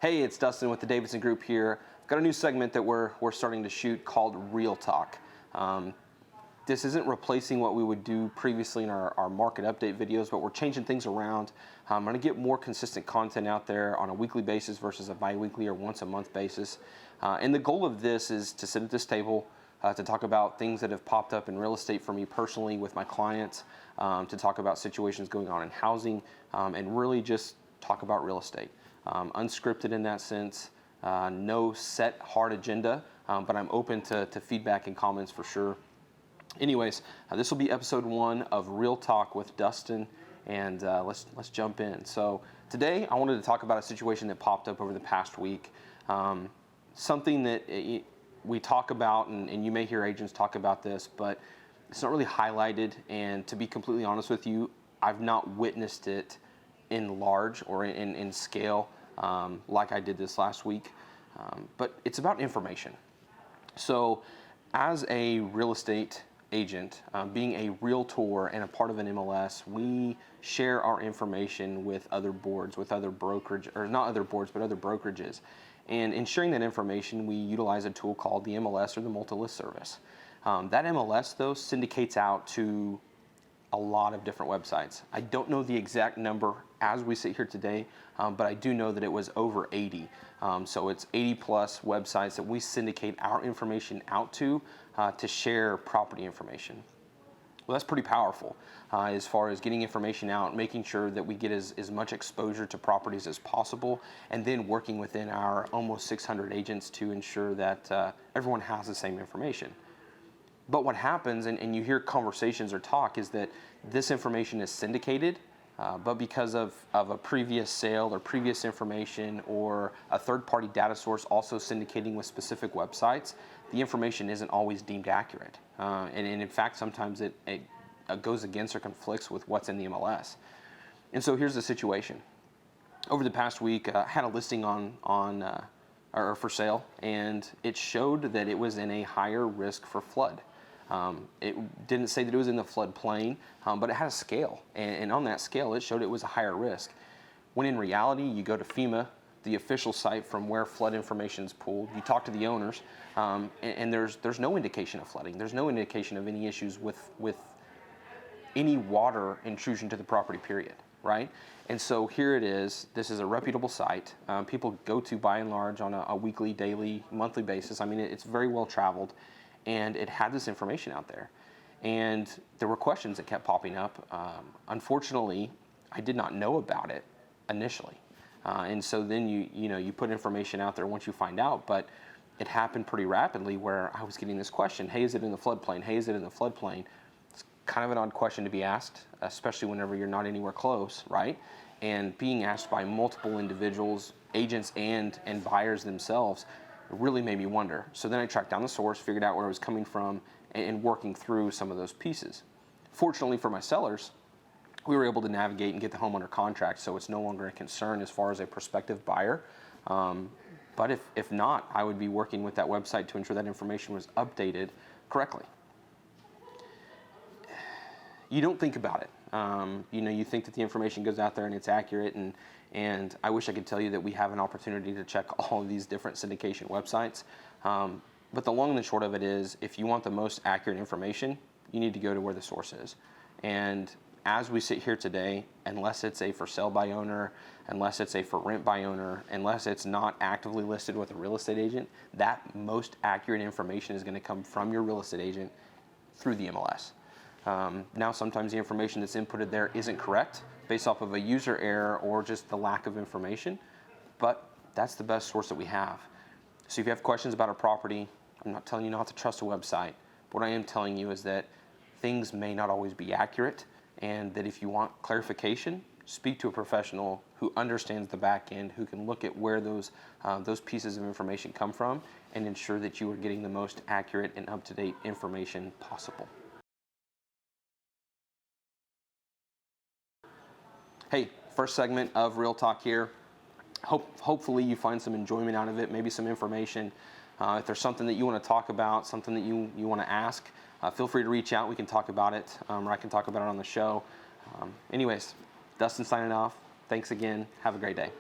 Hey, it's Dustin with the Davidson Group here. I've got a new segment that we're starting to shoot called Real Talk. This isn't replacing what we would do previously in our market update videos, but we're changing things around. I'm going to get more consistent content out there on a weekly basis versus a bi-weekly or once a month basis. And the goal of this is to sit at this table, to talk about things that have popped up in real estate for me personally with my clients, to talk about situations going on in housing, and really just talk about real estate. Unscripted in that sense, no set hard agenda, but I'm open to feedback and comments for sure. Anyways, this will be episode 1 of Real Talk with Dustin, and let's jump in. So today I wanted to talk about a situation that popped up over the past week, something that we talk about, and you may hear agents talk about this, but it's not really highlighted, and to be completely honest with you, I've not witnessed it in large or in scale like I did this last week, but it's about information. So as a real estate agent, being a realtor and a part of an MLS, we share our information with other boards, with other brokerage, or not other boards, but other brokerages. And in sharing that information, we utilize a tool called the MLS or the multi-list service. That MLS, though, syndicates out to a lot of different websites. I don't know the exact number as we sit here today, but I do know that it was over 80. So it's 80 plus websites that we syndicate our information out to share property information. Well, that's pretty powerful as far as getting information out, making sure that we get as much exposure to properties as possible, and then working within our almost 600 agents to ensure that everyone has the same information. But what happens, and you hear conversations or talk, is that this information is syndicated, but because of a previous sale or previous information or a third-party data source also syndicating with specific websites, the information isn't always deemed accurate. And in fact, sometimes it goes against or conflicts with what's in the MLS. And so here's the situation. Over the past week, I had a listing or for sale, and it showed that it was in a higher risk for flood. It didn't say that it was in the floodplain, but it had a scale, and on that scale it showed it was a higher risk. When in reality, you go to FEMA, the official site from where flood information is pulled, you talk to the owners, and there's no indication of flooding. There's no indication of any issues with any water intrusion to the property, period, right? And so here it is. This is a reputable site. People go to by and large on a weekly, daily, monthly basis. I mean, it's very well traveled. And it had this information out there, and there were questions that kept popping up. Unfortunately, I did not know about it initially, and so then you put information out there once you find out. But it happened pretty rapidly where I was getting this question: "Hey, is it in the floodplain? Hey, is it in the floodplain?" It's kind of an odd question to be asked, especially whenever you're not anywhere close, right? And being asked by multiple individuals, agents, and buyers themselves. It really made me wonder. So then I tracked down the source, figured out where it was coming from, and working through some of those pieces. Fortunately for my sellers, we were able to navigate and get the home under contract, so it's no longer a concern as far as a prospective buyer. But if not, I would be working with that website to ensure that information was updated correctly. You don't think about it. You think that the information goes out there and it's accurate, and I wish I could tell you that we have an opportunity to check all of these different syndication websites. But the long and the short of it is, if you want the most accurate information, you need to go to where the source is. And as we sit here today, unless it's a for sale by owner, unless it's a for rent by owner, unless it's not actively listed with a real estate agent, that most accurate information is going to come from your real estate agent through the MLS. Now sometimes the information that's inputted there isn't correct based off of a user error or just the lack of information, but that's the best source that we have. So if you have questions about a property, I'm not telling you not to trust a website. What I am telling you is that things may not always be accurate, and that if you want clarification, speak to a professional who understands the back end, who can look at where those pieces of information come from and ensure that you are getting the most accurate and up-to-date information possible. Hey, first segment of Real Talk here. Hopefully you find some enjoyment out of it, maybe some information. If there's something that you want to talk about, something that you want to ask, feel free to reach out. We can talk about it, or I can talk about it on the show. Anyways, Dustin signing off. Thanks again. Have a great day.